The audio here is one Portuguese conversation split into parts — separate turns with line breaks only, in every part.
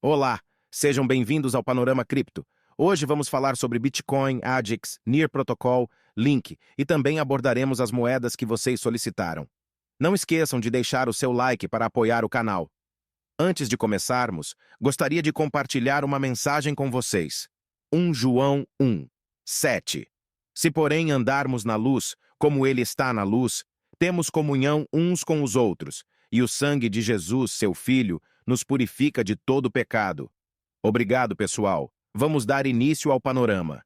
Olá, sejam bem-vindos ao Panorama Cripto. Hoje vamos falar sobre Bitcoin, AGIX, Near Protocol, Link e também abordaremos as moedas que vocês solicitaram. Não esqueçam de deixar o seu like para apoiar o canal. Antes de começarmos, gostaria de compartilhar uma mensagem com vocês. 1 João 1, 7. Se porém andarmos na luz, como ele está na luz, temos comunhão uns com os outros, e o sangue de Jesus, seu Filho, nos purifica de todo pecado. Obrigado, pessoal. Vamos dar início ao panorama.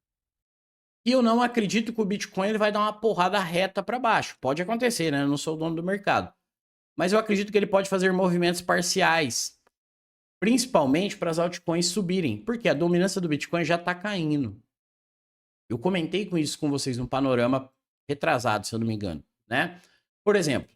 E eu não acredito que o Bitcoin ele vai dar uma porrada reta para baixo. Pode acontecer, né? Eu não sou o dono do mercado. Mas eu acredito que ele pode fazer movimentos parciais, principalmente para as altcoins subirem, porque a dominância do Bitcoin já está caindo. Eu comentei com isso com vocês no panorama retrasado, se eu não me engano, né? Por exemplo,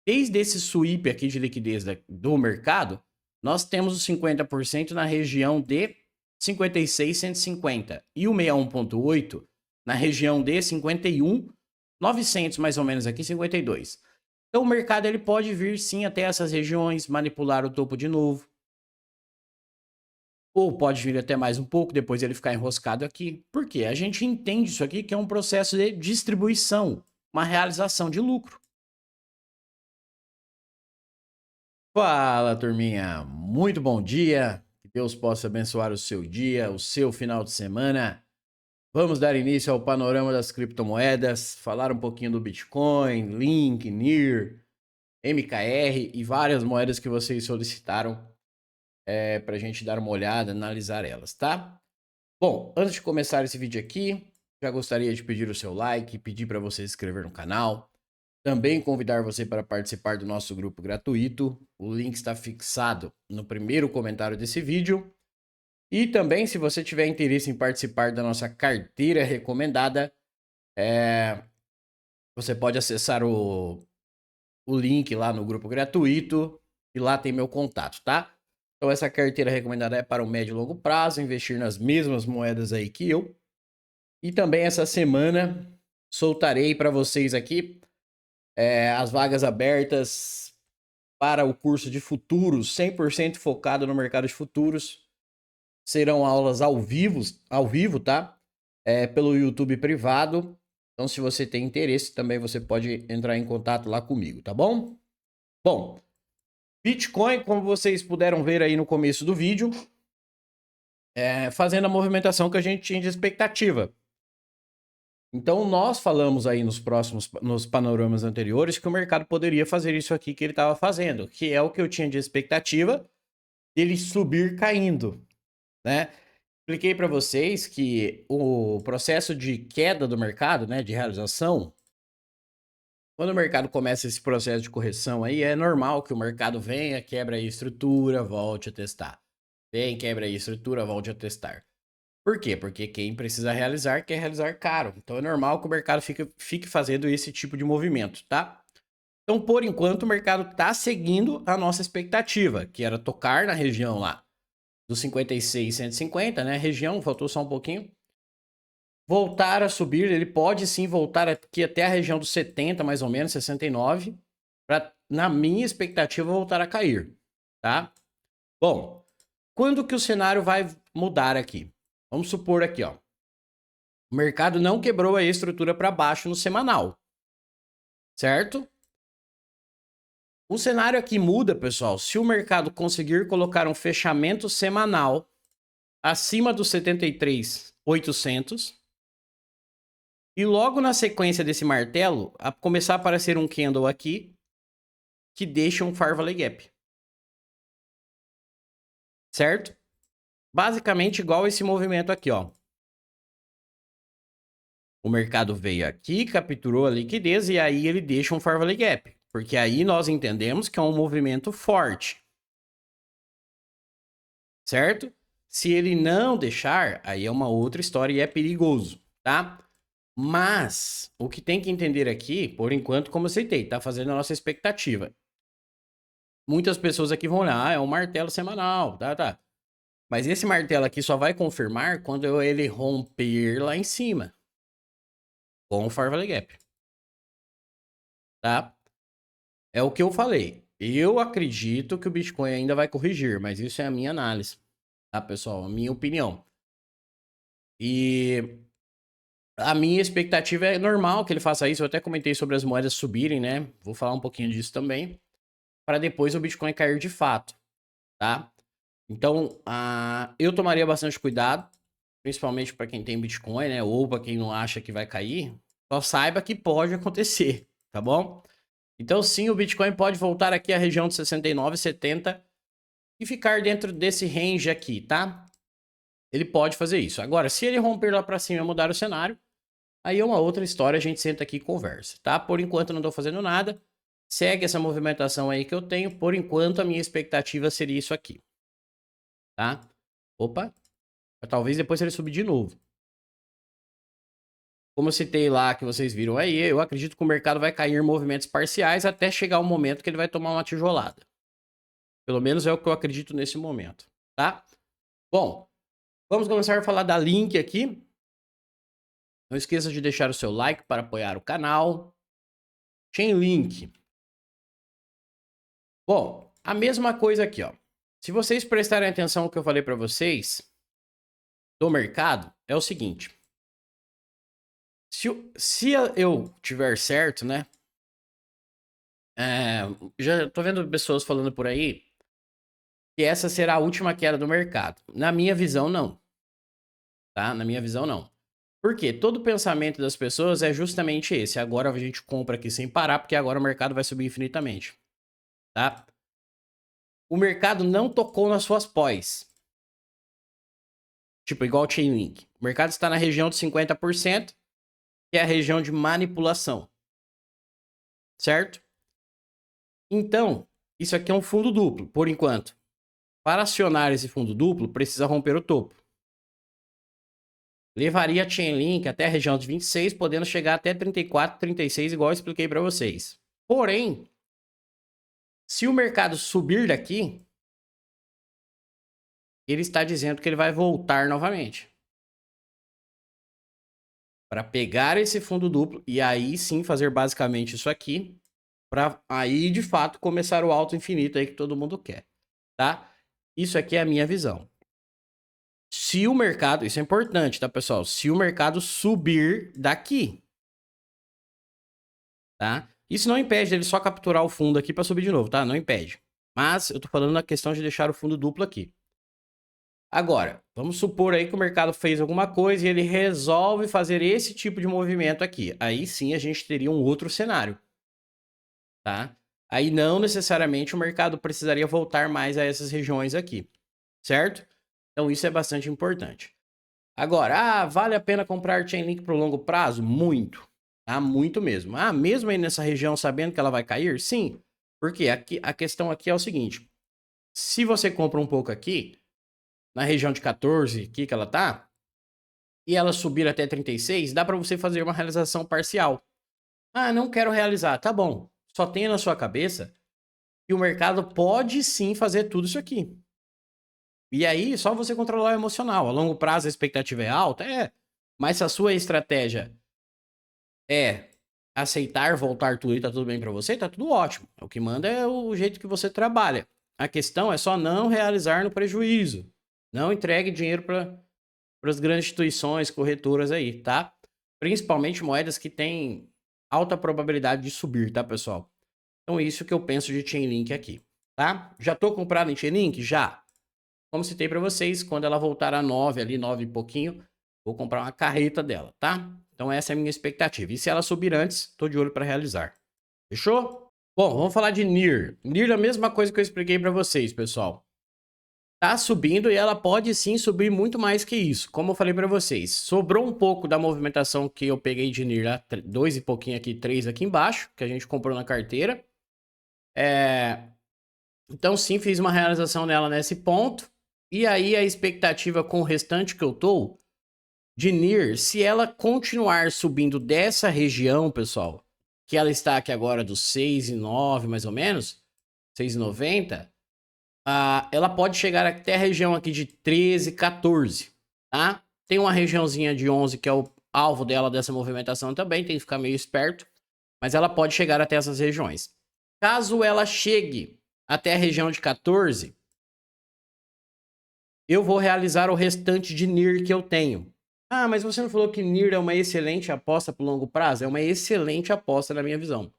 desde esse sweep aqui de liquidez do mercado, nós temos os 50% na região de 56,150 e o 61,8 na região de 51,900 mais ou menos aqui, 52. Então o mercado ele pode vir sim até essas regiões, manipular o topo de novo. Ou pode vir até mais um pouco, depois ele ficar enroscado aqui. Por quê? A gente entende isso aqui que é um processo de distribuição, uma realização de lucro. Fala, turminha! Muito bom dia! Que Deus possa abençoar o seu dia, o seu final de semana. Vamos dar início ao panorama das criptomoedas, falar um pouquinho do Bitcoin, Link, NIR, MKR e várias moedas que vocês solicitaram para a gente dar uma olhada, analisar elas, tá? Bom, antes de começar esse vídeo aqui, já gostaria de pedir o seu like, pedir para você se inscrever no canal. Também convidar você para participar do nosso grupo gratuito. O link está fixado no primeiro comentário desse vídeo. E também, se você tiver interesse em participar da nossa carteira recomendada, você pode acessar o link lá no grupo gratuito e lá tem meu contato, tá? Então essa carteira recomendada é para o médio e longo prazo, investir nas mesmas moedas aí que eu. E também essa semana soltarei para vocês aqui as vagas abertas para o curso de futuros, 100% focado no mercado de futuros. Serão aulas ao vivo, tá? Pelo YouTube privado. Então, se você tem interesse, também você pode entrar em contato lá comigo, tá bom? Bom, Bitcoin, como vocês puderam ver aí no começo do vídeo, fazendo a movimentação que a gente tinha de expectativa. Então, nós falamos aí nos panoramas anteriores que o mercado poderia fazer isso aqui que ele estava fazendo, que é o que eu tinha de expectativa dele subir caindo, né? Expliquei para vocês que o processo de queda do mercado, né, de realização, quando o mercado começa esse processo de correção aí, é normal que o mercado venha, quebra a estrutura, volte a testar. Vem, quebra a estrutura, volte a testar. Por quê? Porque quem precisa realizar quer realizar caro. Então é normal que o mercado fique fazendo esse tipo de movimento, tá? Então, por enquanto, o mercado está seguindo a nossa expectativa, que era tocar na região lá dos 56,150, né? Região, faltou só um pouquinho. Voltar a subir, ele pode sim voltar aqui até a região dos 70, mais ou menos, 69, para, na minha expectativa, voltar a cair, tá? Bom, quando que o cenário vai mudar aqui? Vamos supor aqui, ó. O mercado não quebrou a estrutura para baixo no semanal, certo? O cenário aqui muda, pessoal, se o mercado conseguir colocar um fechamento semanal acima dos 73.800 e logo na sequência desse martelo começar a aparecer um candle aqui que deixa um Farvalley Gap, certo? Basicamente igual esse movimento aqui, ó. O mercado veio aqui, capturou a liquidez e aí ele deixa um Farvalley Gap. Porque aí nós entendemos que é um movimento forte. Certo? Se ele não deixar, aí é uma outra história e é perigoso, tá? Mas o que tem que entender aqui, por enquanto, como eu citei, tá fazendo a nossa expectativa. Muitas pessoas aqui vão olhar, é um martelo semanal, tá. Mas esse martelo aqui só vai confirmar quando ele romper lá em cima. Com o Farvalley Gap. Tá? É o que eu falei. Eu acredito que o Bitcoin ainda vai corrigir, mas isso é a minha análise. tá, pessoal? A minha opinião. E a minha expectativa é normal que ele faça isso. Eu até comentei sobre as moedas subirem, né? Vou falar um pouquinho disso também, para depois o Bitcoin cair de fato, tá? Então, eu tomaria bastante cuidado, principalmente para quem tem Bitcoin, né? Ou para quem não acha que vai cair. Só saiba que pode acontecer, tá bom? Então, sim, o Bitcoin pode voltar aqui à região de 69,70 e ficar dentro desse range aqui, tá? Ele pode fazer isso. Agora, se ele romper lá para cima e mudar o cenário, aí é uma outra história, a gente senta aqui e conversa, tá? Por enquanto eu não tô fazendo nada. Segue essa movimentação aí que eu tenho. Por enquanto a minha expectativa seria isso aqui, tá? Opa, talvez depois ele subir de novo. Como eu citei lá, que vocês viram aí, eu acredito que o mercado vai cair em movimentos parciais até chegar o momento que ele vai tomar uma tijolada. Pelo menos é o que eu acredito nesse momento, tá? Bom, vamos começar a falar da Link aqui. Não esqueça de deixar o seu like para apoiar o canal. Chainlink. Bom, a mesma coisa aqui, ó. Se vocês prestarem atenção no que eu falei para vocês do mercado, é o seguinte. Se eu tiver certo, né? Já tô vendo pessoas falando por aí que essa será a última queda do mercado. Na minha visão, não. Tá? Na minha visão, não. Por quê? Todo o pensamento das pessoas é justamente esse. Agora a gente compra aqui sem parar, porque agora o mercado vai subir infinitamente. Tá? O mercado não tocou nas suas pós. Tipo, igual o Chainlink. O mercado está na região de 50%, que é a região de manipulação. Certo? Então, isso aqui é um fundo duplo, por enquanto. Para acionar esse fundo duplo, precisa romper o topo. Levaria a Chainlink até a região de 26, podendo chegar até 34, 36, igual eu expliquei para vocês. Porém, se o mercado subir daqui, ele está dizendo que ele vai voltar novamente. Para pegar esse fundo duplo e aí sim fazer basicamente isso aqui, para aí de fato começar o alto infinito aí que todo mundo quer, tá? Isso aqui é a minha visão. Se o mercado, isso é importante, tá, pessoal? Se o mercado subir daqui, tá? Isso não impede dele só capturar o fundo aqui para subir de novo, tá? Não impede. Mas eu tô falando na questão de deixar o fundo duplo aqui. Agora, vamos supor aí que o mercado fez alguma coisa e ele resolve fazer esse tipo de movimento aqui. Aí sim a gente teria um outro cenário, tá? Aí não necessariamente o mercado precisaria voltar mais a essas regiões aqui, certo? Então isso é bastante importante. Agora, vale a pena comprar Chainlink para o longo prazo? Muito. Ah, muito mesmo. Ah, mesmo aí nessa região sabendo que ela vai cair? Sim. Porque aqui, a questão aqui é o seguinte. Se você compra um pouco aqui, na região de 14, aqui que ela tá, e ela subir até 36, dá para você fazer uma realização parcial. Ah, não quero realizar. Tá bom. Só tenha na sua cabeça que o mercado pode sim fazer tudo isso aqui. E aí, só você controlar o emocional. A longo prazo a expectativa é alta? É. Mas se a sua estratégia é aceitar voltar tudo e tá tudo bem para você, tá tudo ótimo. O que manda é o jeito que você trabalha. A questão é só não realizar no prejuízo. Não entregue dinheiro para as grandes instituições, corretoras aí, tá? Principalmente moedas que têm alta probabilidade de subir, tá, pessoal? Então, isso que eu penso de Chainlink aqui, tá? Já tô comprado em Chainlink? Já. Como citei para vocês, quando ela voltar a 9, ali 9 e pouquinho, vou comprar uma carreta dela, tá? Então essa é a minha expectativa. E se ela subir antes, tô de olho para realizar. Fechou? Bom, vamos falar de NIR. NIR é a mesma coisa que eu expliquei para vocês, pessoal. Tá subindo e ela pode sim subir muito mais que isso. Como eu falei para vocês, sobrou um pouco da movimentação que eu peguei de NIR lá, 2 e pouquinho aqui, 3 aqui embaixo, que a gente comprou na carteira. Então sim, fiz uma realização nela nesse ponto. E aí a expectativa com o restante que eu tô de NIR, se ela continuar subindo dessa região, pessoal, que ela está aqui agora dos 6,9 mais ou menos, 6,90, ela pode chegar até a região aqui de 13, 14, tá? Tem uma regiãozinha de 11 que é o alvo dela dessa movimentação também, tem que ficar meio esperto, mas ela pode chegar até essas regiões. Caso ela chegue até a região de 14, eu vou realizar o restante de NIR que eu tenho. Ah, mas você não falou que NIR é uma excelente aposta para o longo prazo? É uma excelente aposta na minha visão.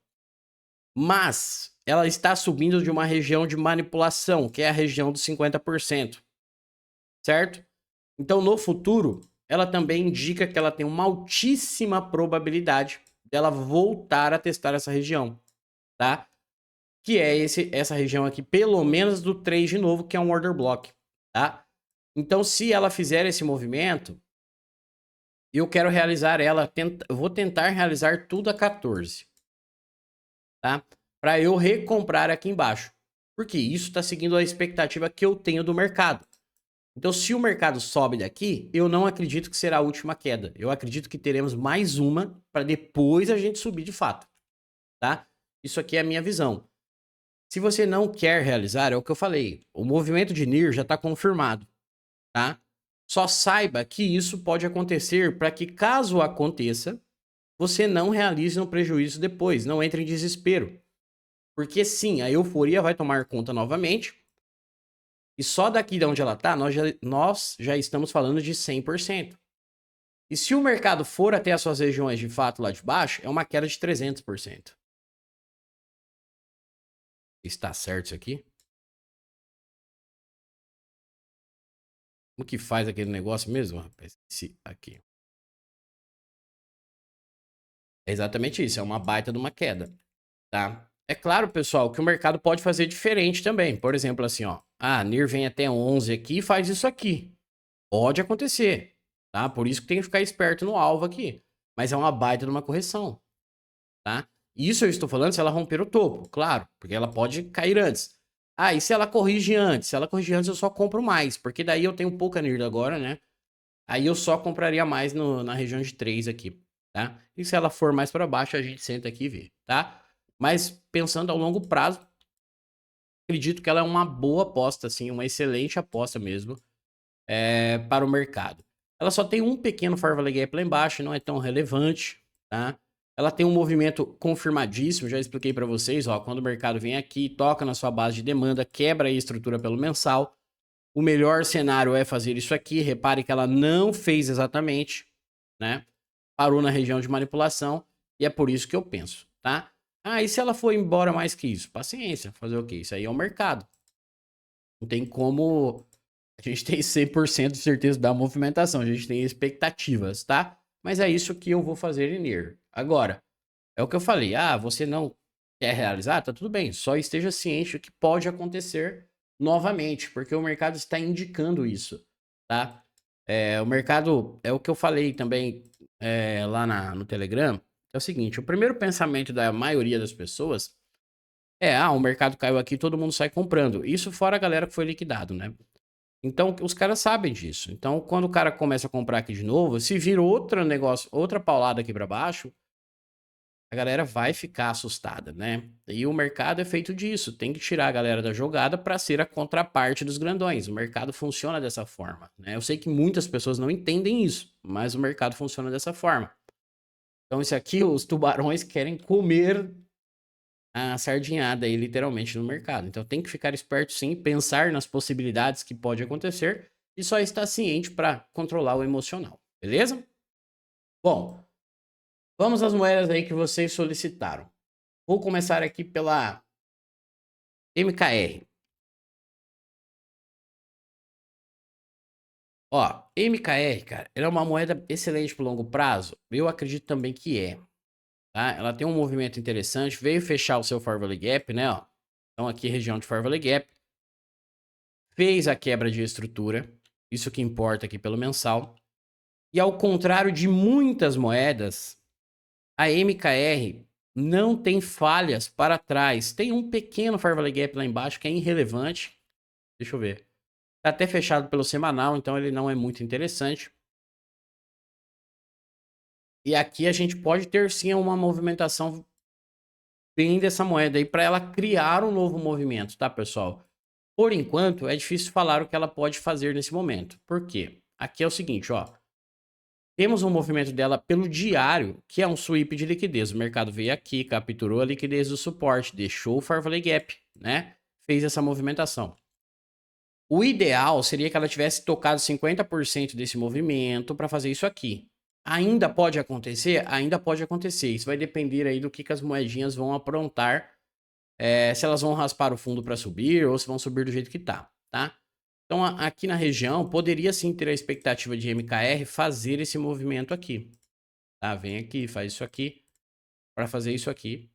Mas ela está subindo de uma região de manipulação, que é a região dos 50%. Certo? Então, no futuro, ela também indica que ela tem uma altíssima probabilidade dela voltar a testar essa região, tá? Que é essa região aqui, pelo menos do 3 de novo, que é um order block, tá? Então, se ela fizer esse movimento, eu quero realizar ela, eu vou tentar realizar tudo a 14, tá? Para eu recomprar aqui embaixo. Porque isso está seguindo a expectativa que eu tenho do mercado. Então, se o mercado sobe daqui, eu não acredito que será a última queda. Eu acredito que teremos mais uma para depois a gente subir de fato, tá? Isso aqui é a minha visão. Se você não quer realizar, é o que eu falei, o movimento de NIR já está confirmado, tá? Só saiba que isso pode acontecer para que, caso aconteça, você não realize um prejuízo depois, não entre em desespero. Porque sim, a euforia vai tomar conta novamente. E só daqui de onde ela está, nós já estamos falando de 100%. E se o mercado for até as suas regiões de fato lá de baixo, é uma queda de 300%. Está certo isso aqui? Como que faz aquele negócio mesmo, rapaz? Aqui. É exatamente isso, é uma baita de uma queda, tá? É claro, pessoal, que o mercado pode fazer diferente também. Por exemplo, assim, ó. Ah, NIR vem até 11 aqui e faz isso aqui. Pode acontecer, tá? Por isso que tem que ficar esperto no alvo aqui. Mas é uma baita de uma correção, tá? Isso eu estou falando se ela romper o topo, claro, porque ela pode cair antes. Ah, e se ela corrige antes? Se ela corrigir antes, eu só compro mais, porque daí eu tenho pouca NIR agora, né? Aí eu só compraria mais na região de 3 aqui, tá? E se ela for mais para baixo, a gente senta aqui e vê, tá? Mas pensando ao longo prazo, acredito que ela é uma boa aposta, assim, uma excelente aposta mesmo para o mercado. Ela só tem um pequeno Fair Value Gap lá embaixo, não é tão relevante, tá? Ela tem um movimento confirmadíssimo, já expliquei para vocês, ó, quando o mercado vem aqui, toca na sua base de demanda, quebra a estrutura pelo mensal. O melhor cenário é fazer isso aqui, repare que ela não fez exatamente, né? Parou na região de manipulação e é por isso que eu penso, tá? Ah, e se ela for embora mais que isso? Paciência, fazer o quê? Isso aí é o mercado. Não tem como a gente tem 100% de certeza da movimentação, a gente tem expectativas, tá? Mas é isso que eu vou fazer em NIR. Agora, é o que eu falei, ah, você não quer realizar? Tá tudo bem, só esteja ciente que pode acontecer novamente, porque o mercado está indicando isso, tá? O mercado, é o que eu falei também lá no Telegram, é o seguinte, o primeiro pensamento da maioria das pessoas o mercado caiu aqui, todo mundo sai comprando. Isso fora a galera que foi liquidado, né? Então, os caras sabem disso. Então, quando o cara começa a comprar aqui de novo, se vir outro negócio, outra paulada aqui para baixo, a galera vai ficar assustada, né? E o mercado é feito disso. Tem que tirar a galera da jogada para ser a contraparte dos grandões. O mercado funciona dessa forma, né? Eu sei que muitas pessoas não entendem isso, mas o mercado funciona dessa forma. Então, isso aqui, os tubarões querem comer a sardinhada aí, literalmente, no mercado. Então tem que ficar esperto sim, pensar nas possibilidades que pode acontecer e só estar ciente para controlar o emocional, beleza? Bom, vamos às moedas aí que vocês solicitaram. Vou começar aqui pela MKR. Ó, MKR, cara, ela é uma moeda excelente para longo prazo? Eu acredito também que é, tá? Ela tem um movimento interessante, veio fechar o seu Fair Value Gap, né, ó. Então aqui região de Fair Value Gap, fez a quebra de estrutura, isso que importa aqui pelo mensal. E ao contrário de muitas moedas, a MKR não tem falhas para trás. Tem um pequeno Fair Value Gap lá embaixo que é irrelevante. Deixa eu ver. Está até fechado pelo semanal, então ele não é muito interessante. E aqui a gente pode ter sim uma movimentação bem dessa moeda aí para ela criar um novo movimento, tá, pessoal? Por enquanto, é difícil falar o que ela pode fazer nesse momento. Por quê? Aqui é o seguinte, ó. Temos um movimento dela pelo diário, que é um sweep de liquidez. O mercado veio aqui, capturou a liquidez do suporte, deixou o Fair Value Gap, né? Fez essa movimentação. O ideal seria que ela tivesse tocado 50% desse movimento para fazer isso aqui. Ainda pode acontecer? Ainda pode acontecer. Isso vai depender aí do que as moedinhas vão aprontar. Se elas vão raspar o fundo para subir ou se vão subir do jeito que tá? Então, aqui na região, poderia sim ter a expectativa de MKR fazer esse movimento aqui. Tá? Vem aqui, faz isso aqui, para fazer isso aqui,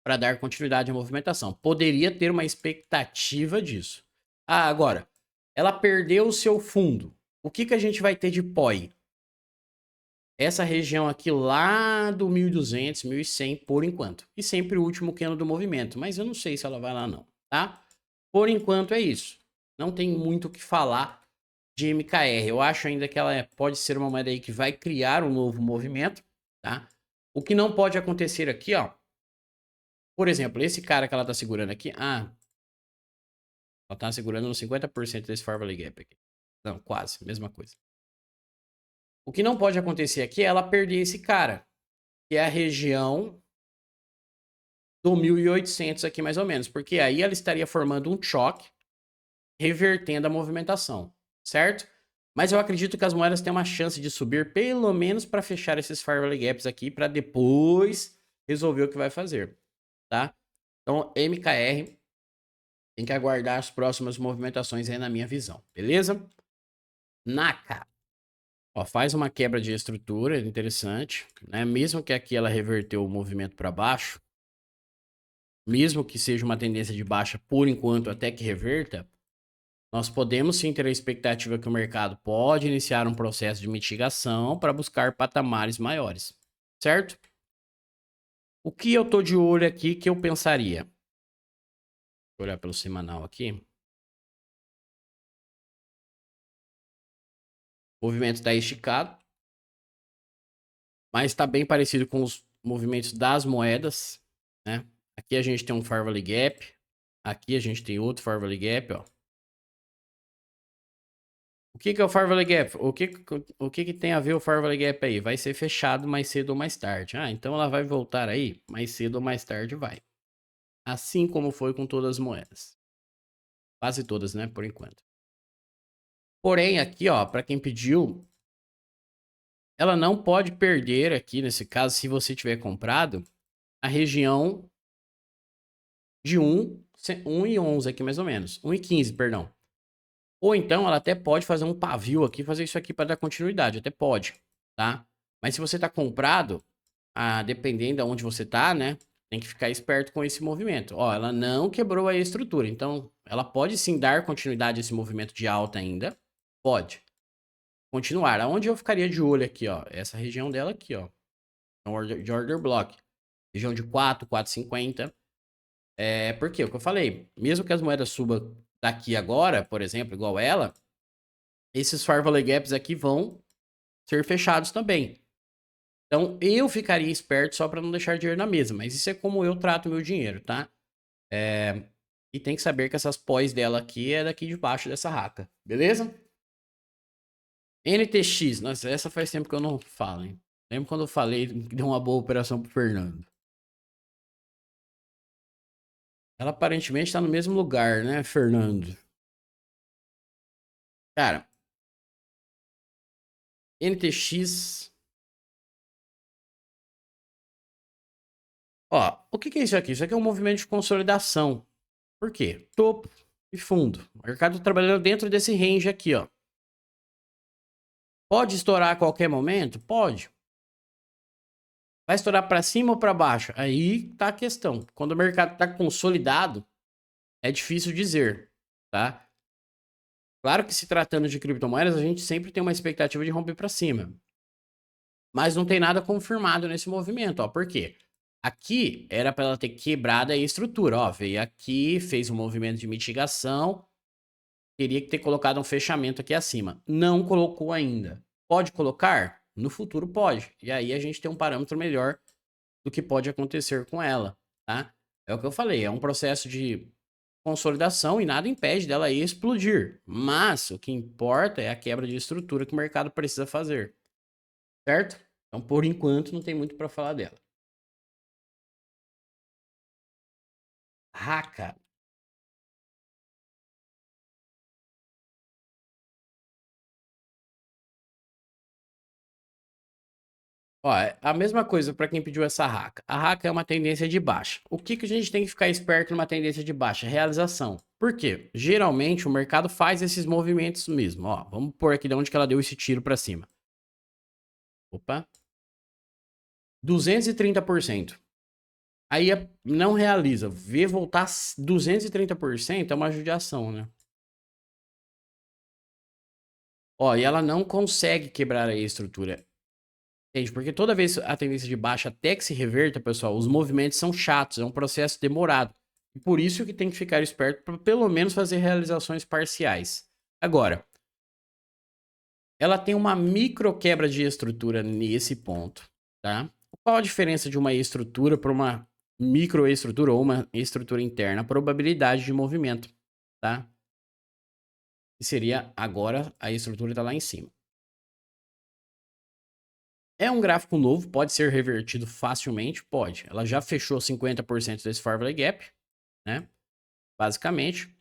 para dar continuidade à movimentação. Poderia ter uma expectativa disso. Agora, ela perdeu o seu fundo. O que a gente vai ter de POI? Essa região aqui lá do 1.200, 1.100 por enquanto. E sempre o último candle do movimento. Mas eu não sei se ela vai lá não, tá? Por enquanto é isso. Não tem muito o que falar de MKR. Eu acho ainda que ela pode ser uma moeda aí que vai criar um novo movimento, tá? O que não pode acontecer aqui, ó. Por exemplo, esse cara que ela tá segurando aqui. Ela tá segurando no 50% desse Fair Value Gap aqui. Não, quase, mesma coisa. O que não pode acontecer aqui é ela perder esse cara, que é a região do 1.800 aqui mais ou menos, porque aí ela estaria formando um choque, revertendo a movimentação, certo? Mas eu acredito que as moedas têm uma chance de subir pelo menos para fechar esses Fair Value Gaps aqui, para depois resolver o que vai fazer, tá? Então, MKR tem que aguardar as próximas movimentações aí na minha visão, beleza? Naka. Ó, faz uma quebra de estrutura interessante, né? Mesmo que aqui ela reverteu o movimento para baixo, mesmo que seja uma tendência de baixa por enquanto até que reverta, nós podemos sim ter a expectativa que o mercado pode iniciar um processo de mitigação para buscar patamares maiores, certo? O que eu tô de olho aqui que eu pensaria? Vou olhar pelo semanal aqui. O movimento está esticado, mas está bem parecido com os movimentos das moedas, né? Aqui a gente tem um Fair Value Gap, aqui a gente tem outro Fair Value Gap, ó. O que é o Fair Value Gap? O que tem a ver o Fair Value Gap aí? Vai ser fechado mais cedo ou mais tarde. Então ela vai voltar aí? Mais cedo ou mais tarde vai. Assim como foi com todas as moedas. Quase todas, né? Por enquanto. Porém, aqui, ó, para quem pediu, ela não pode perder aqui, nesse caso, se você tiver comprado, a região de 1,11 aqui mais ou menos. 1,15, perdão. Ou então ela até pode fazer um pavio aqui, fazer isso aqui para dar continuidade. Até pode, tá? Mas se você tá comprado, dependendo de onde você tá, né? Tem que ficar esperto com esse movimento. Ó, ela não quebrou a estrutura, então ela pode sim dar continuidade a esse movimento de alta ainda. Pode. Continuar. Aonde eu ficaria de olho aqui, ó? Essa região dela aqui, ó. De order block. Região de 4, 4,50. Porque o que eu falei, mesmo que as moedas subam daqui agora, por exemplo, igual ela, esses Fair Value Gaps aqui vão ser fechados também. Então, eu ficaria esperto só para não deixar dinheiro na mesa. Mas isso é como eu trato meu dinheiro, tá? E tem que saber que essas pós dela aqui é daqui de baixo dessa raca. Beleza? NTX. Nossa, essa faz tempo que eu não falo, hein? Lembro quando eu falei que deu uma boa operação pro Fernando. Ela aparentemente tá no mesmo lugar, né, Fernando? Cara, NTX. Ó, o que é isso aqui? Isso aqui é um movimento de consolidação. Por quê? Topo e fundo. O mercado tá trabalhando dentro desse range aqui, ó. Pode estourar a qualquer momento? Pode. Vai estourar para cima ou para baixo? Aí tá a questão. Quando o mercado tá consolidado, é difícil dizer, tá? Claro que se tratando de criptomoedas, a gente sempre tem uma expectativa de romper para cima. Mas não tem nada confirmado nesse movimento, ó. Por quê? Aqui era para ela ter quebrado a estrutura, ó. Veio aqui, fez um movimento de mitigação, teria que ter colocado um fechamento aqui acima. Não colocou ainda. Pode colocar? No futuro pode. E aí a gente tem um parâmetro melhor do que pode acontecer com ela, tá? É o que eu falei, é um processo de consolidação e nada impede dela explodir. Mas o que importa é a quebra de estrutura que o mercado precisa fazer, certo? Então, por enquanto, não tem muito para falar dela. Haka. Ó, é a mesma coisa para quem pediu essa raca. A raca é uma tendência de baixa. O que que a gente tem que ficar esperto numa tendência de baixa? Realização. Por quê? Geralmente o mercado faz esses movimentos mesmo. Ó, vamos pôr aqui de onde que ela deu esse tiro para cima. Opa. 230%. Aí não realiza. Ver voltar 230% é uma judiação, né? Ó, e ela não consegue quebrar a estrutura. Entende? Porque toda vez a tendência de baixa até que se reverta, pessoal, os movimentos são chatos, é um processo demorado. E por isso que tem que ficar esperto para pelo menos fazer realizações parciais. Agora, ela tem uma micro quebra de estrutura nesse ponto, tá? Qual a diferença de uma estrutura para uma microestrutura ou uma estrutura interna? A probabilidade de movimento, tá? Que seria agora a estrutura está lá em cima. É um gráfico novo, pode ser revertido facilmente? Pode. Ela já fechou 50% desse Farley Gap, né? Basicamente.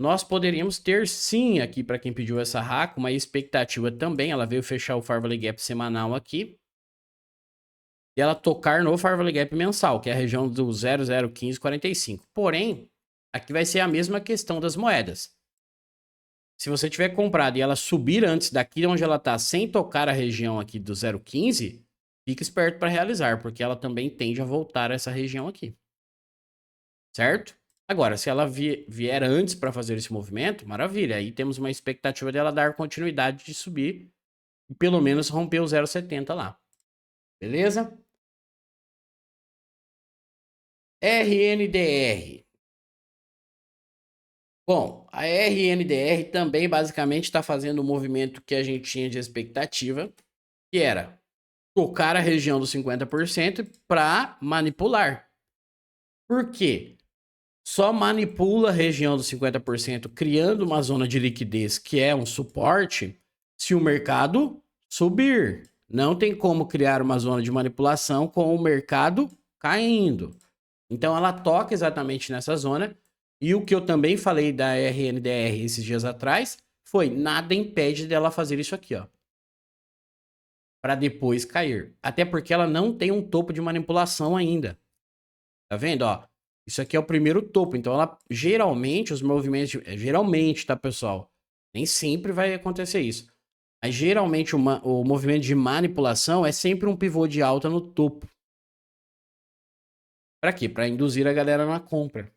Nós poderíamos ter sim aqui, para quem pediu essa hack, uma expectativa também. Ela veio fechar o Farley Gap semanal aqui. E ela tocar no Farley Gap mensal, que é a região do 001545. Porém, aqui vai ser a mesma questão das moedas. Se você tiver comprado e ela subir antes daqui onde ela está, sem tocar a região aqui do 0,15, fique esperto para realizar, porque ela também tende a voltar a essa região aqui. Certo? Agora, se ela vier antes para fazer esse movimento, maravilha. Aí temos uma expectativa dela dar continuidade de subir e pelo menos romper o 0,70 lá. Beleza? RNDR. Bom, a RNDR também basicamente está fazendo o movimento que a gente tinha de expectativa, que era tocar a região dos 50% para manipular. Por quê? Só manipula a região dos 50%, criando uma zona de liquidez que é um suporte, se o mercado subir. Não tem como criar uma zona de manipulação com o mercado caindo. Então ela toca exatamente nessa zona. E o que eu também falei da RNDR esses dias atrás foi: nada impede dela fazer isso aqui, ó, para depois cair. Até porque ela não tem um topo de manipulação ainda. Tá vendo, ó? Isso aqui é o primeiro topo. Então ela geralmente os movimentos, geralmente, tá, pessoal? Nem sempre vai acontecer isso. Mas geralmente o movimento de manipulação é sempre um pivô de alta no topo. Para quê? Para induzir a galera na compra.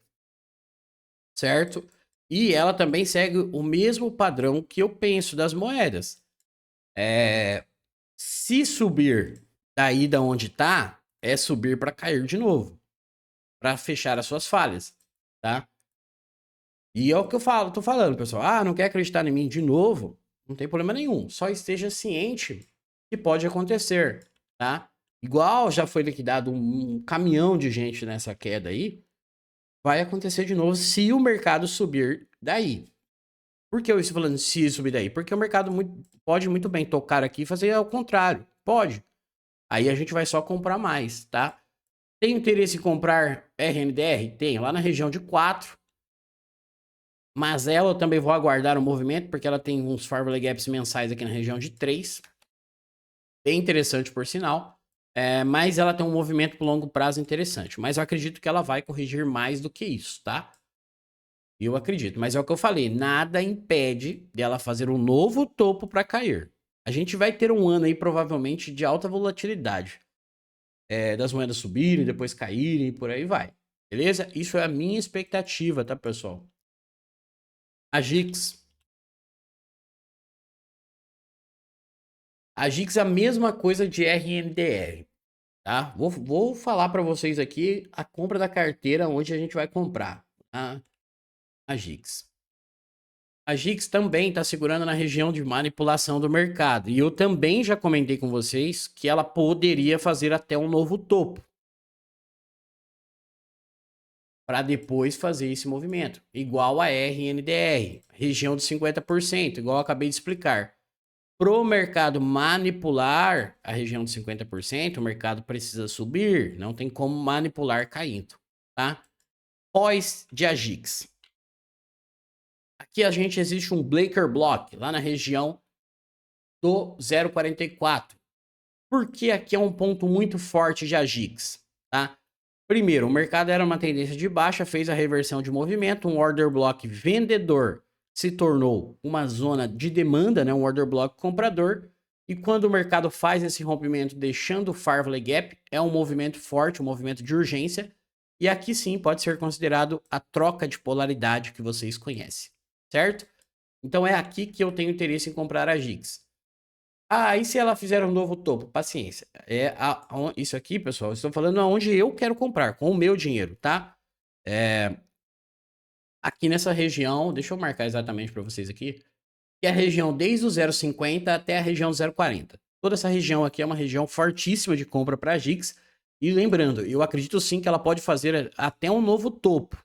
Certo? E ela também segue o mesmo padrão que eu penso das moedas. Se subir daí da onde tá, é subir para cair de novo, para fechar as suas falhas, tá? E é o que eu falo, tô falando, pessoal. Ah, não quer acreditar em mim de novo? Não tem problema nenhum. Só esteja ciente que pode acontecer, tá? Igual já foi liquidado um caminhão de gente nessa queda aí, vai acontecer de novo se o mercado subir daí. Por que eu estou falando se subir daí? Porque o mercado pode muito bem tocar aqui e fazer ao contrário. Pode. Aí a gente vai só comprar mais, tá? Tem interesse em comprar RNDR? Tem, lá na região de 4. Mas ela eu também vou aguardar o movimento, porque ela tem uns Farley Gaps mensais aqui na região de 3. Bem interessante, por sinal. Mas ela tem um movimento por longo prazo interessante. Mas eu acredito que ela vai corrigir mais do que isso, tá? Eu acredito. Mas é o que eu falei, nada impede dela fazer um novo topo para cair. A gente vai ter um ano aí, provavelmente, de alta volatilidade. Das moedas subirem, depois caírem e por aí vai. Beleza? Isso é a minha expectativa, tá, pessoal? A GIX. A GIX é a mesma coisa de RNDR, tá? Vou falar para vocês aqui a compra da carteira onde a gente vai comprar, tá? A GIX. A GIX também está segurando na região de manipulação do mercado. E eu também já comentei com vocês que ela poderia fazer até um novo topo, para depois fazer esse movimento. Igual a RNDR, região de 50%, igual eu acabei de explicar. Para o mercado manipular a região de 50%, o mercado precisa subir, não tem como manipular caindo, tá? Pós de AGIX. Aqui a gente existe um Blaker Block, lá na região do 0,44. Porque aqui é um ponto muito forte de AGIX, tá? Primeiro, o mercado era uma tendência de baixa, fez a reversão de movimento, um order block vendedor se tornou uma zona de demanda, né? Um order block comprador. E quando o mercado faz esse rompimento deixando o Farley Gap, é um movimento forte, um movimento de urgência. E aqui sim pode ser considerado a troca de polaridade que vocês conhecem, certo? Então é aqui que eu tenho interesse em comprar a GIX. Ah, e se ela fizer um novo topo? Paciência. Isso aqui, pessoal, eu estou falando aonde eu quero comprar, com o meu dinheiro, tá? Aqui nessa região, deixa eu marcar exatamente para vocês aqui, que é a região desde o 0,50 até a região 0,40. Toda essa região aqui é uma região fortíssima de compra para a GIX. E lembrando, eu acredito sim que ela pode fazer até um novo topo,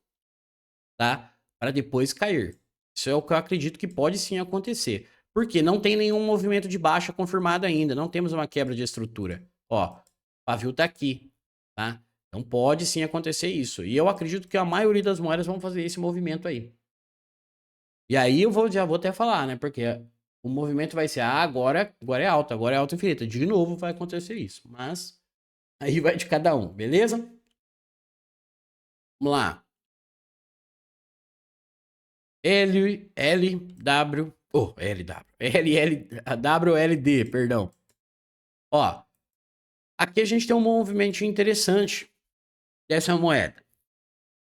tá? Para depois cair. Isso é o que eu acredito que pode sim acontecer. Porque não tem nenhum movimento de baixa confirmado ainda. Não temos uma quebra de estrutura. Ó, o pavio tá aqui, tá? Então pode sim acontecer isso. E eu acredito que a maioria das moedas vão fazer esse movimento aí. E aí já vou até falar, né? Porque o movimento vai ser, agora é alta infinita. De novo vai acontecer isso. Mas aí vai de cada um, beleza? Vamos lá. WLD, perdão. Ó, aqui a gente tem um movimento interessante dessa moeda.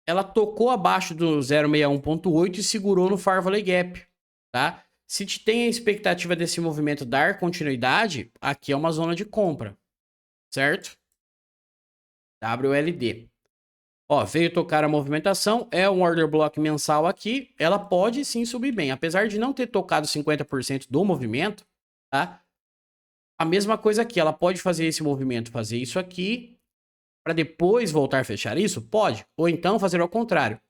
Ela tocou abaixo do 061.8 e segurou no Farley Gap, tá? Se tem a expectativa desse movimento dar continuidade, aqui é uma zona de compra, certo? WLD. Ó, veio tocar a movimentação, é um order block mensal aqui, ela pode sim subir bem, apesar de não ter tocado 50% do movimento, tá? A mesma coisa aqui, ela pode fazer esse movimento, fazer isso aqui, para depois voltar a fechar isso? Pode. Ou então fazer ao contrário.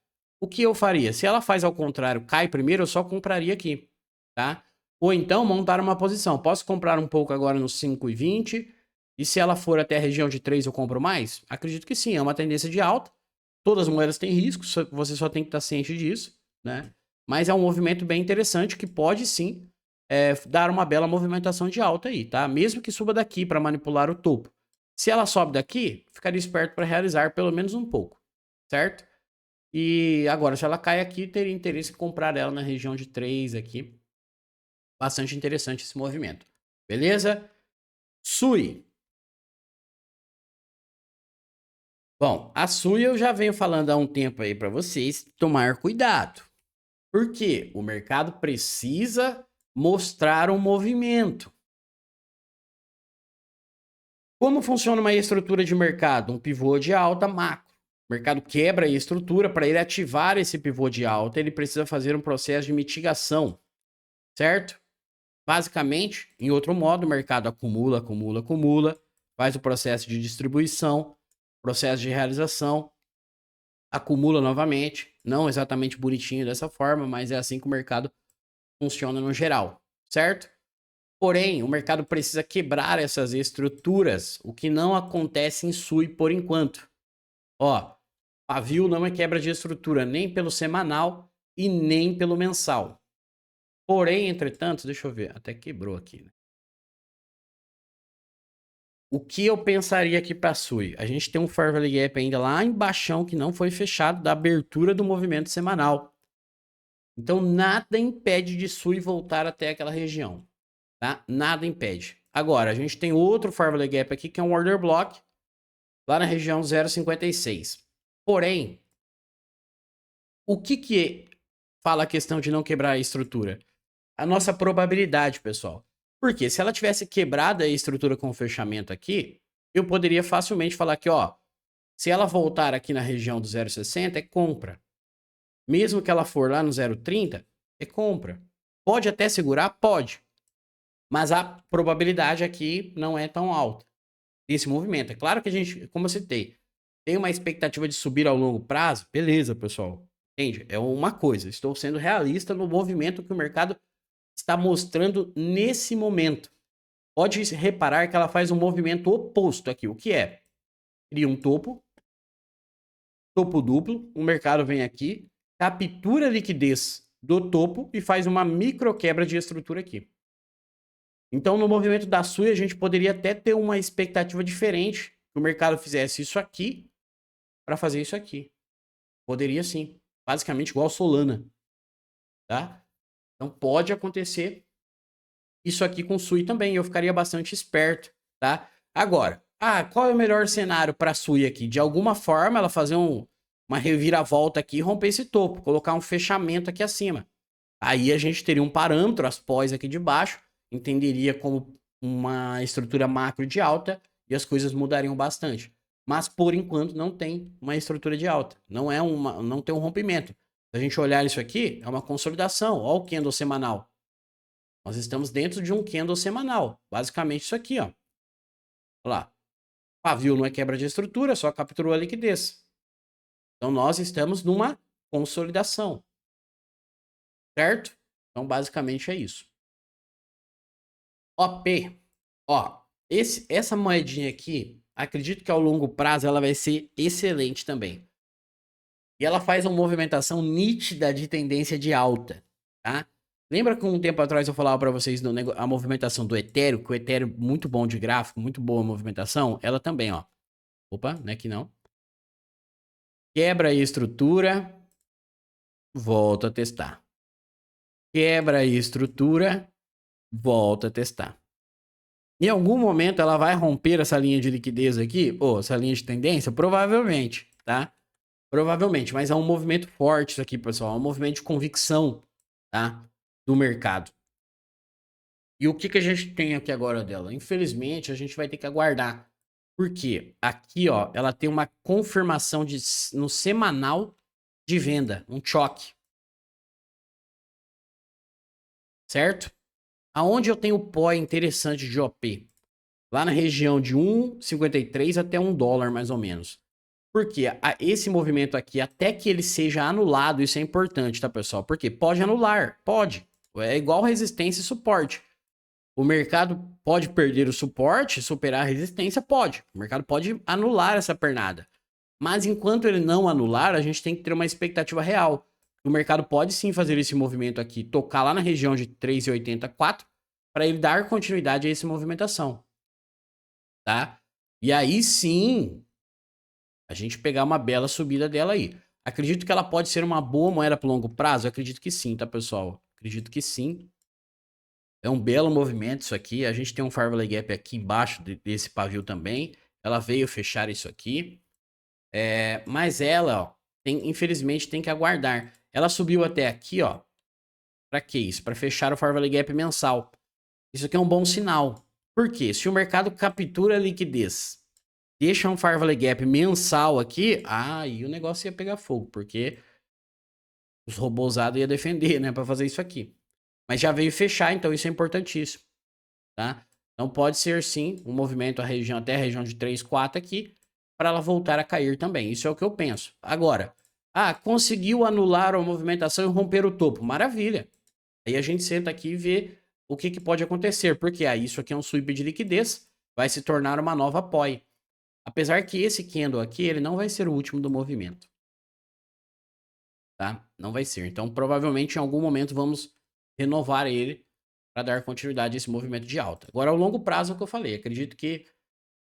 O que eu faria? Se ela faz ao contrário, cai primeiro, eu só compraria aqui, tá? Ou então montar uma posição. Posso comprar um pouco agora no 5,20 e se ela for até a região de 3 eu compro mais? Acredito que sim, é uma tendência de alta. Todas as moedas têm risco, você só tem que estar ciente disso, né? Mas é um movimento bem interessante que pode sim dar uma bela movimentação de alta aí, tá? Mesmo que suba daqui para manipular o topo. Se ela sobe daqui, ficaria esperto para realizar pelo menos um pouco, certo? E agora, se ela cai aqui, teria interesse em comprar ela na região de 3 aqui. Bastante interessante esse movimento. Beleza? SUI. Bom, a SUI eu já venho falando há um tempo aí para vocês tomar cuidado. Por quê? O mercado precisa mostrar um movimento. Como funciona uma estrutura de mercado? Um pivô de alta macro. O mercado quebra a estrutura, para ele ativar esse pivô de alta, ele precisa fazer um processo de mitigação, certo? Basicamente, em outro modo, o mercado acumula, faz o processo de distribuição, processo de realização, acumula novamente, não exatamente bonitinho dessa forma, mas é assim que o mercado funciona no geral, certo? Porém, o mercado precisa quebrar essas estruturas, o que não acontece em SUI por enquanto. Ó, pavio não é quebra de estrutura nem pelo semanal e nem pelo mensal. Porém, entretanto, deixa eu ver, até quebrou aqui, né? O que eu pensaria aqui para SUI? A gente tem um Farley Gap ainda lá embaixo que não foi fechado da abertura do movimento semanal. Então, nada impede de SUI voltar até aquela região, tá? Nada impede. Agora, a gente tem outro Farley Gap aqui que é um order block lá na região 0,56. Porém, o que fala a questão de não quebrar a estrutura? A nossa probabilidade, pessoal. Porque se ela tivesse quebrado a estrutura com o fechamento aqui, eu poderia facilmente falar que, ó, se ela voltar aqui na região do 0,60, é compra. Mesmo que ela for lá no 0,30, é compra. Pode até segurar? Pode. Mas a probabilidade aqui não é tão alta desse movimento. É claro que a gente, como eu citei, tem uma expectativa de subir ao longo prazo. Beleza, pessoal. Entende? É uma coisa. Estou sendo realista no movimento que o mercado está mostrando nesse momento. Pode reparar que ela faz um movimento oposto aqui. O que é? Cria um topo duplo, o mercado vem aqui, captura a liquidez do topo e faz uma micro quebra de estrutura aqui. Então, no movimento da SUI, a gente poderia até ter uma expectativa diferente, que o mercado fizesse isso aqui para fazer isso aqui. Poderia sim. Basicamente igual Solana, tá? Então, pode acontecer isso aqui com o SUI também. Eu ficaria bastante esperto, tá? Agora, qual é o melhor cenário para a SUI aqui? De alguma forma, ela fazer uma reviravolta aqui e romper esse topo, colocar um fechamento aqui acima. Aí a gente teria um parâmetro, as pós aqui de baixo, entenderia como uma estrutura macro de alta e as coisas mudariam bastante. Mas por enquanto não tem uma estrutura de alta, não tem um rompimento. Se a gente olhar isso aqui, é uma consolidação. Olha o candle semanal. Nós estamos dentro de um candle semanal, basicamente isso aqui, ó. Olha lá. Pavio não é quebra de estrutura, só capturou a liquidez. Então nós estamos numa consolidação, certo? Então basicamente é isso. OP, ó, essa moedinha aqui, acredito que ao longo prazo ela vai ser excelente também. E ela faz uma movimentação nítida de tendência de alta, tá? Lembra que um tempo atrás eu falava para vocês a movimentação do Ethereum, que o Ethereum é muito bom de gráfico, muito boa movimentação? Ela também, ó. Opa, não é que não. Quebra a estrutura, volta a testar. Quebra a estrutura, volta a testar. Em algum momento ela vai romper essa linha de liquidez aqui, ou essa linha de tendência? Provavelmente, tá? Provavelmente, mas é um movimento forte isso aqui, pessoal. É um movimento de convicção, tá? Do mercado. E o que que a gente tem aqui agora dela? Infelizmente, a gente vai ter que aguardar. Por quê? Aqui, ó, ela tem uma confirmação no semanal de venda, um choque. Certo? Aonde eu tenho pó interessante de OP? Lá na região de 1,53 até $1, mais ou menos. Porque esse movimento aqui, até que ele seja anulado, isso é importante, tá, pessoal? Porque pode anular, pode. É igual resistência e suporte. O mercado pode perder o suporte, superar a resistência, pode. O mercado pode anular essa pernada. Mas enquanto ele não anular, a gente tem que ter uma expectativa real. O mercado pode sim fazer esse movimento aqui, tocar lá na região de 3,84 para ele dar continuidade a essa movimentação, tá? E aí sim, a gente pegar uma bela subida dela aí. Acredito que ela pode ser uma boa moeda para longo prazo? Acredito que sim, tá, pessoal? Acredito que sim. É um belo movimento isso aqui. A gente tem um Firewall Gap aqui embaixo desse pavio também. Ela veio fechar isso aqui. Mas ela, ó, infelizmente, tem que aguardar. Ela subiu até aqui, ó. Para que isso? Para fechar o Firewall Gap mensal. Isso aqui é um bom sinal. Por quê? Se o mercado captura a liquidez, deixa um Firewall Gap mensal aqui, aí o negócio ia pegar fogo, porque os robosados iam defender, né, para fazer isso aqui. Mas já veio fechar, então isso é importantíssimo, tá? Então pode ser sim um movimento até a região de 3, 4 aqui, para ela voltar a cair também. Isso é o que eu penso. Agora, conseguiu anular a movimentação e romper o topo. Maravilha. Aí a gente senta aqui e vê o que pode acontecer, porque isso aqui é um sweep de liquidez, vai se tornar uma nova POI. Apesar que esse candle aqui, ele não vai ser o último do movimento. Tá? Não vai ser. Então, provavelmente, em algum momento, vamos renovar ele para dar continuidade a esse movimento de alta. Agora, ao longo prazo, é o que eu falei. Acredito que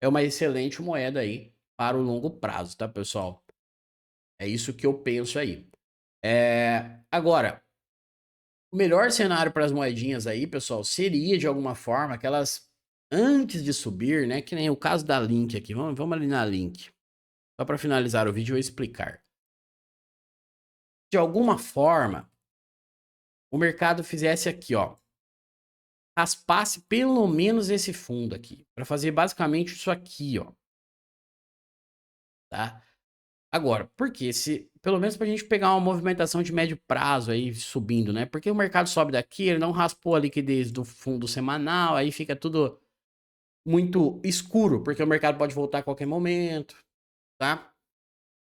é uma excelente moeda aí para o longo prazo, tá, pessoal? É isso que eu penso aí. Agora, o melhor cenário para as moedinhas aí, pessoal, seria, de alguma forma, aquelas antes de subir, né? Que nem o caso da Link aqui. Vamos ali na Link. Só para finalizar o vídeo, eu vou explicar. De alguma forma, o mercado fizesse aqui, ó, raspasse pelo menos esse fundo aqui, para fazer basicamente isso aqui, ó. Tá? Agora, por quê? Pelo menos pra gente pegar uma movimentação de médio prazo aí subindo, né? Porque o mercado sobe daqui, ele não raspou a liquidez do fundo semanal, aí fica tudo muito escuro, porque o mercado pode voltar a qualquer momento, tá?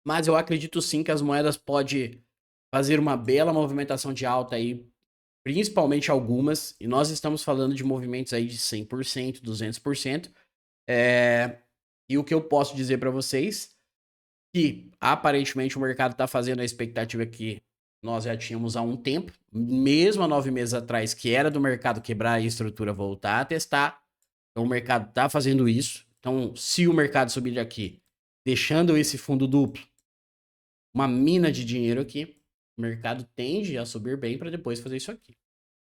Mas eu acredito sim que as moedas podem fazer uma bela movimentação de alta aí, principalmente algumas, e nós estamos falando de movimentos aí de 100%, 200%. E o que eu posso dizer para vocês, que aparentemente o mercado está fazendo a expectativa aqui nós já tínhamos há um tempo, mesmo há 9 meses atrás, que era do mercado quebrar e a estrutura voltar a testar. Então o mercado está fazendo isso. Então, se o mercado subir daqui, deixando esse fundo duplo, uma mina de dinheiro aqui, o mercado tende a subir bem para depois fazer isso aqui,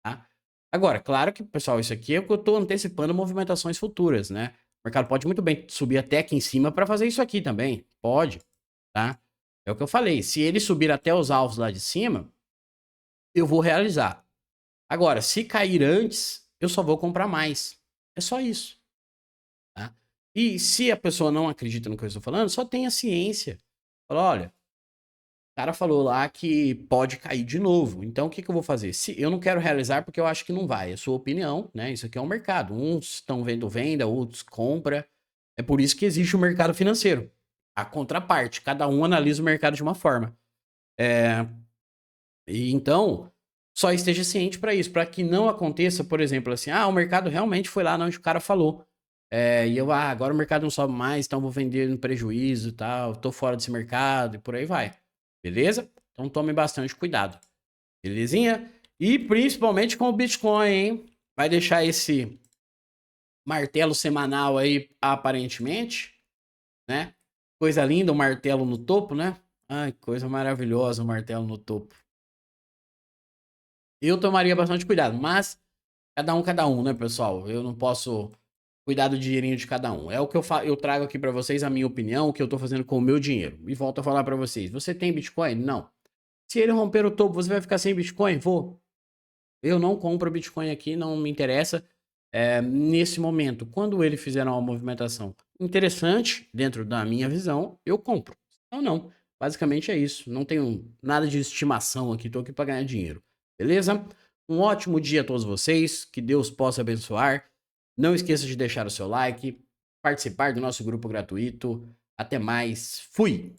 tá? Agora, claro que, pessoal, isso aqui é o que eu estou antecipando movimentações futuras, né? O mercado pode muito bem subir até aqui em cima para fazer isso aqui também. Pode, tá? É o que eu falei. Se ele subir até os alvos lá de cima, eu vou realizar. Agora, se cair antes, eu só vou comprar mais. É só isso, tá? E se a pessoa não acredita no que eu estou falando, só tenha ciência. Fala, olha, o cara falou lá que pode cair de novo. Então, o que que eu vou fazer? Se eu não quero realizar porque eu acho que não vai. É sua opinião, né? Isso aqui é um mercado. Uns estão vendo venda, outros compra. É por isso que existe o mercado financeiro. A contraparte. Cada um analisa o mercado de uma forma. E então, só esteja ciente para isso, para que não aconteça, por exemplo, assim, o mercado realmente foi lá onde o cara falou. E eu, agora o mercado não sobe mais, então vou vender no prejuízo e tal, tô fora desse mercado e por aí vai. Beleza? Então tome bastante cuidado. Belezinha? E principalmente com o Bitcoin, hein? Vai deixar esse martelo semanal aí, aparentemente, né? Coisa linda, o martelo no topo, né? Ai, coisa maravilhosa o martelo no topo. Eu tomaria bastante cuidado, mas cada um, né, pessoal? Eu não posso cuidar do dinheirinho de cada um. É o que eu trago aqui pra vocês, a minha opinião, o que eu tô fazendo com o meu dinheiro. E volto a falar pra vocês. Você tem Bitcoin? Não. Se ele romper o topo, você vai ficar sem Bitcoin? Vou. Eu não compro Bitcoin aqui, não me interessa. Nesse momento, quando ele fizer uma movimentação interessante, dentro da minha visão, eu compro. Não, não. Basicamente é isso. Não tenho nada de estimação aqui, tô aqui para ganhar dinheiro. Beleza? Um ótimo dia a todos vocês, que Deus possa abençoar. Não esqueça de deixar o seu like, participar do nosso grupo gratuito. Até mais. Fui!